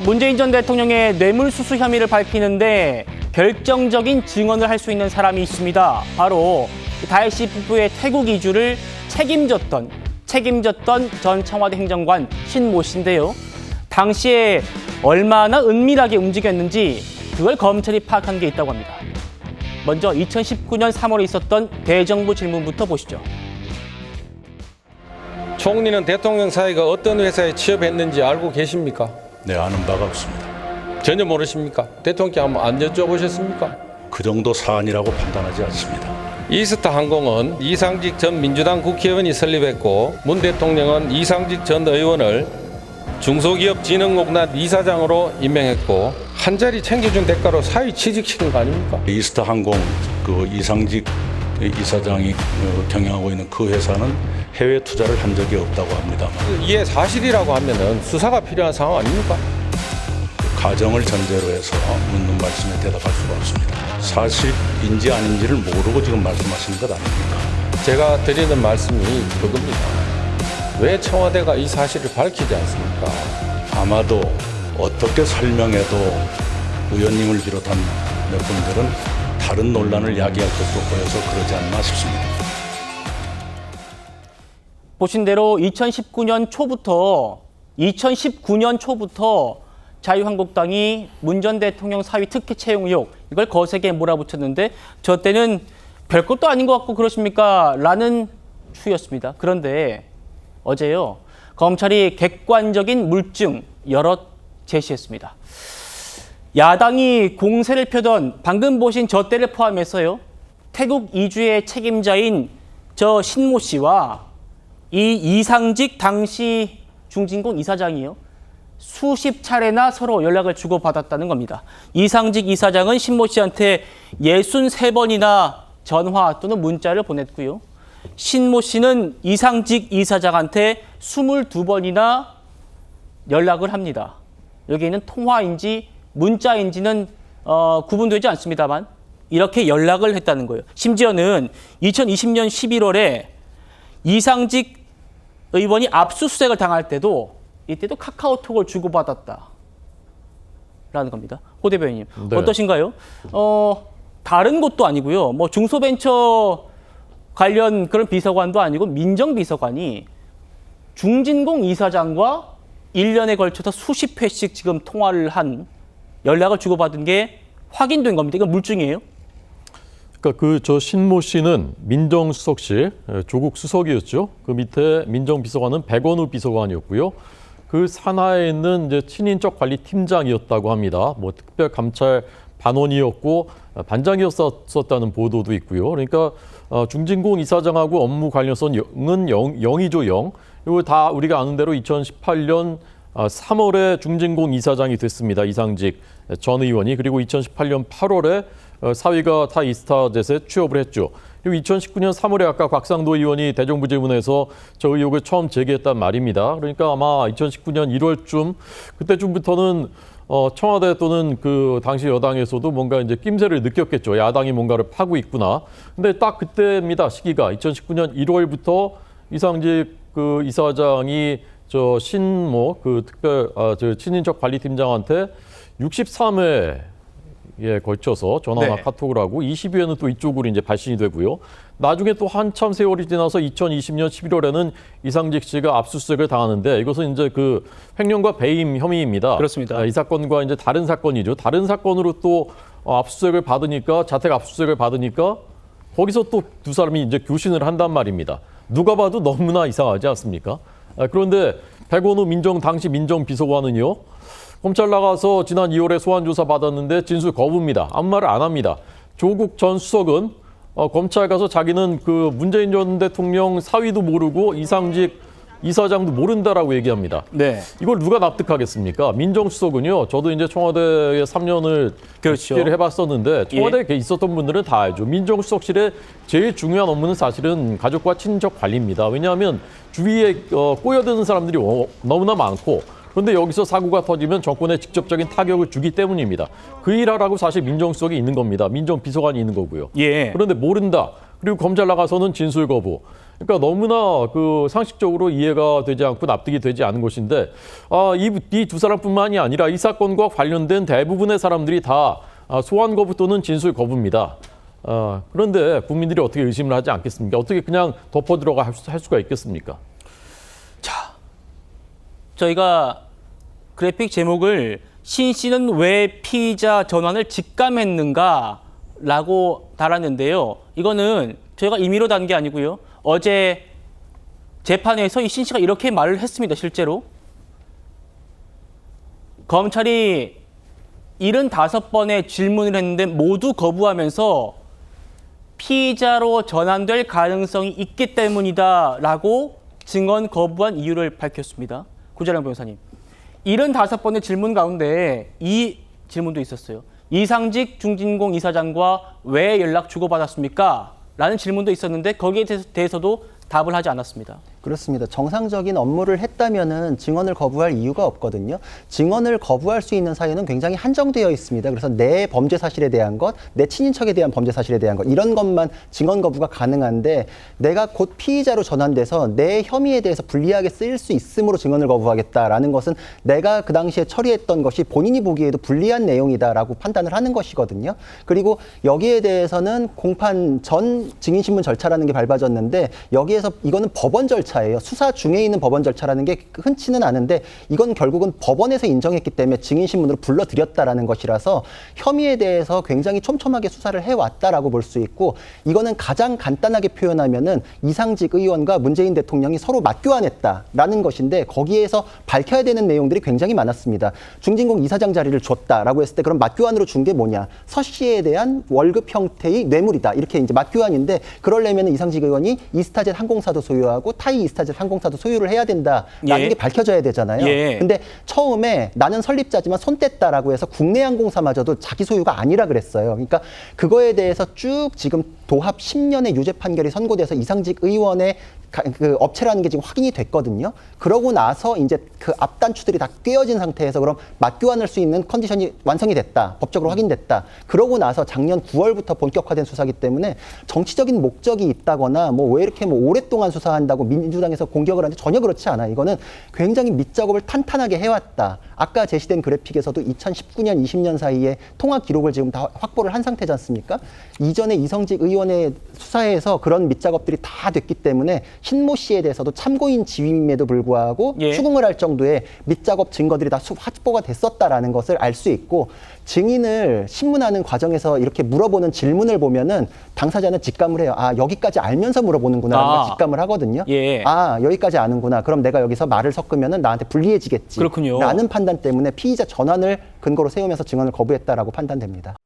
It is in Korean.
문재인 전 대통령의 뇌물수수 혐의를 밝히는데 결정적인 증언을 할 수 있는 사람이 있습니다. 바로 다혜 씨 부부의 태국 이주를 책임졌던 전 청와대 행정관 신모 씨인데요. 당시에 얼마나 은밀하게 움직였는지 그걸 검찰이 파악한 게 있다고 합니다. 먼저 2019년 3월에 있었던 대정부 질문부터 보시죠. 총리는 대통령 사이가 어떤 회사에 취업했는지 알고 계십니까? 네, 아는 바가 없습니다. 전혀 모르십니까? 대통령께 한번 안 여쭤보셨습니까? 그 정도 사안이라고 판단하지 않습니다. 이스타 항공은 이상직 전 민주당 국회의원이 설립했고 문 대통령은 이상직 전 의원을 중소기업진흥공단 이사장으로 임명했고 한 자리 챙겨준 대가로 사위 취직시킨 거 아닙니까? 이스타 항공 그 이상직 이사장이 경영하고 있는 그 회사는 해외 투자를 한 적이 없다고 합니다만 이게 사실이라고 하면은 수사가 필요한 상황 아닙니까? 가정을 전제로 해서 묻는 말씀에 대답할 수가 없습니다. 사실인지 아닌지를 모르고 지금 말씀하시는 것 아닙니까? 제가 드리는 말씀이 그겁니다. 왜 청와대가 이 사실을 밝히지 않습니까? 아마도 어떻게 설명해도 의원님을 비롯한 몇 분들은 다른 논란을 야기할 것으로 보여서 그러지 않나 싶습니다. 보신 대로 2019년 초부터 자유한국당이 문 전 대통령 사위 특혜 채용 의혹 이걸 거세게 몰아붙였는데 저 때는 별것도 아닌 것 같고 그러십니까? 라는 추였습니다. 그런데 어제요. 검찰이 객관적인 물증 여럿 제시했습니다. 야당이 공세를 펴던 방금 보신 저 때를 포함해서요. 태국 이주의 책임자인 저 신모 씨와 이 이상직 당시 중진공 이사장이요. 수십 차례나 서로 연락을 주고받았다는 겁니다. 이상직 이사장은 신모 씨한테 63번이나 전화 또는 문자를 보냈고요. 신모 씨는 이상직 이사장한테 22번이나 연락을 합니다. 여기에는 통화인지 문자인지는 구분되지 않습니다만 이렇게 연락을 했다는 거예요. 심지어는 2020년 11월에 이상직 의원이 압수수색을 당할 때도 이때도 카카오톡을 주고받았다라는 겁니다. 호 대변인님 네. 어떠신가요? 다른 곳도 아니고요. 뭐 중소벤처 관련 그런 비서관도 아니고 민정비서관이 중진공 이사장과 1년에 걸쳐서 수십 회씩 지금 통화를 한 연락을 주고받은 게 확인된 겁니다. 이건 물증이에요. 그러니까 저 신모 씨는 민정수석실 조국 수석이었죠. 그 밑에 민정비서관은 백원우 비서관이었고요. 그 산하에 있는 이제 친인척 관리팀장이었다고 합니다. 뭐 특별감찰 반원이었고 반장이었었다는 보도도 있고요. 그러니까 중진공 이사장하고 업무 관련성은 0이죠, 0. 이거 다 우리가 아는 대로 2018년 3월에 중진공 이사장이 됐습니다. 이상직 전 의원이. 그리고 2018년 8월에 사위가 타 이스타젯에 취업을 했죠. 그리고 2019년 3월에 아까 곽상도 의원이 대정부 질문에서 저 의혹을 처음 제기했단 말입니다. 그러니까 아마 2019년 1월쯤 그때쯤부터는 청와대 또는 그 당시 여당에서도 뭔가 이제 낌새를 느꼈겠죠. 야당이 뭔가를 파고 있구나. 근데 딱 그때입니다. 시기가 2019년 1월부터 이상직 그 이사장이 저 신모 그 저 친인척 관리팀장한테 63회에 걸쳐서 전화나 네. 카톡을 하고 20회는 또 이쪽으로 이제 발신이 되고요. 나중에 또 한참 세월이 지나서 2020년 11월에는 이상직 씨가 압수수색을 당하는데 이것은 이제 그 횡령과 배임 혐의입니다. 그렇습니다. 이 사건과 이제 다른 사건이죠. 다른 사건으로 또 압수수색을 받으니까 자택 압수수색을 받으니까 거기서 또 두 사람이 이제 교신을 한단 말입니다. 누가 봐도 너무나 이상하지 않습니까? 그런데 백원우 당시 민정비서관은요. 검찰 나가서 지난 2월에 소환조사 받았는데 진술 거부입니다. 아무 말을 안 합니다. 조국 전 수석은 검찰 가서 자기는 그 문재인 전 대통령 사위도 모르고 이상직 이사장도 모른다라고 얘기합니다. 네. 이걸 누가 납득하겠습니까? 민정수석은요. 저도 이제 청와대에 3년을 그렇죠. 일을 해봤었는데 청와대에 있었던 분들은 다 알죠. 민정수석실의 제일 중요한 업무는 사실은 가족과 친인척 관리입니다. 왜냐하면 주위에 꼬여드는 사람들이 너무나 많고 그런데 여기서 사고가 터지면 정권에 직접적인 타격을 주기 때문입니다. 그 일하라고 사실 민정수석이 있는 겁니다. 민정비서관이 있는 거고요. 예. 그런데 모른다. 그리고 검찰 나가서는 진술 거부. 그러니까 너무나 그 상식적으로 이해가 되지 않고 납득이 되지 않은 것인데 이 두 사람뿐만이 아니라 이 사건과 관련된 대부분의 사람들이 다 소환 거부 또는 진술 거부입니다. 그런데 국민들이 어떻게 의심을 하지 않겠습니까? 어떻게 그냥 덮어 들어가 할 수가 있겠습니까? 자, 저희가 그래픽 제목을 신 씨는 왜 피의자 전환을 직감했는가 라고 달았는데요. 이거는 저희가 임의로 단 게 아니고요. 어제 재판에서 이 신 씨가 이렇게 말을 했습니다. 실제로. 검찰이 75번의 질문을 했는데 모두 거부하면서 피의자로 전환될 가능성이 있기 때문이다라고 증언 거부한 이유를 밝혔습니다. 구자량 변호사님. 75번의 질문 가운데 이 질문도 있었어요. 이상직 중진공 이사장과 왜 연락 주고받았습니까? 라는 질문도 있었는데 거기에 대해서도 답을 하지 않았습니다. 그렇습니다. 정상적인 업무를 했다면은 증언을 거부할 이유가 없거든요. 증언을 거부할 수 있는 사유는 굉장히 한정되어 있습니다. 그래서 내 범죄 사실에 대한 것, 내 친인척에 대한 범죄 사실에 대한 것, 이런 것만 증언 거부가 가능한데 내가 곧 피의자로 전환돼서 내 혐의에 대해서 불리하게 쓰일 수 있으므로 증언을 거부하겠다라는 것은 내가 그 당시에 처리했던 것이 본인이 보기에도 불리한 내용이다라고 판단을 하는 것이거든요. 그리고 여기에 대해서는 공판 전 증인신문 절차라는 게 밟아졌는데 여기에서 이거는 법원 절차예요. 수사 중에 있는 법원 절차라는 게 흔치는 않은데 이건 결국은 법원에서 인정했기 때문에 증인신문으로 불러들였다라는 것이라서 혐의에 대해서 굉장히 촘촘하게 수사를 해왔다라고 볼 수 있고 이거는 가장 간단하게 표현하면은 이상직 의원과 문재인 대통령이 서로 맞교환했다라는 것인데 거기에서 밝혀야 되는 내용들이 굉장히 많았습니다. 중진공 이사장 자리를 줬다라고 했을 때 그럼 맞교환으로 준 게 뭐냐? 서 씨에 대한 월급 형태의 뇌물이다. 이렇게 이제 맞교환인데 그러려면 이상직 의원이 이스타젯 항공사도 소유하고 타이 이스타젯 항공사도 소유를 해야 된다라는 예. 게 밝혀져야 되잖아요. 예. 근데 처음에 나는 설립자지만 손 뗐다라고 해서 국내 항공사마저도 자기 소유가 아니라 그랬어요. 그러니까 그거에 대해서 쭉 지금 도합 10년의 유죄 판결이 선고돼서 이상직 의원의 그 업체라는 게 지금 확인이 됐거든요. 그러고 나서 이제 그 앞단추들이 다 꿰어진 상태에서 그럼 맞교환할 수 있는 컨디션이 완성이 됐다. 법적으로 확인됐다. 그러고 나서 작년 9월부터 본격화된 수사기 때문에 정치적인 목적이 있다거나 뭐 왜 이렇게 뭐 오랫동안 수사한다고 민주당에서 공격을 하는데 전혀 그렇지 않아요. 이거는 굉장히 밑작업을 탄탄하게 해왔다. 아까 제시된 그래픽에서도 2019년, 20년 사이에 통화 기록을 지금 다 확보를 한 상태지 않습니까? 이전에 이성직 의원의 수사에서 그런 밑작업들이 다 됐기 때문에 신모 씨에 대해서도 참고인 지위임에도 불구하고 예. 추궁을 할 정도의 밑작업 증거들이 다 확보가 됐었다라는 것을 알 수 있고 증인을 신문하는 과정에서 이렇게 물어보는 질문을 보면은 당사자는 직감을 해요. 아, 여기까지 알면서 물어보는구나라는 걸 직감을 하거든요. 예. 아, 여기까지 아는구나. 그럼 내가 여기서 말을 섞으면은 나한테 불리해지겠지. 그렇군요. 라는 판단 때문에 피의자 전환을 근거로 세우면서 증언을 거부했다라고 판단됩니다.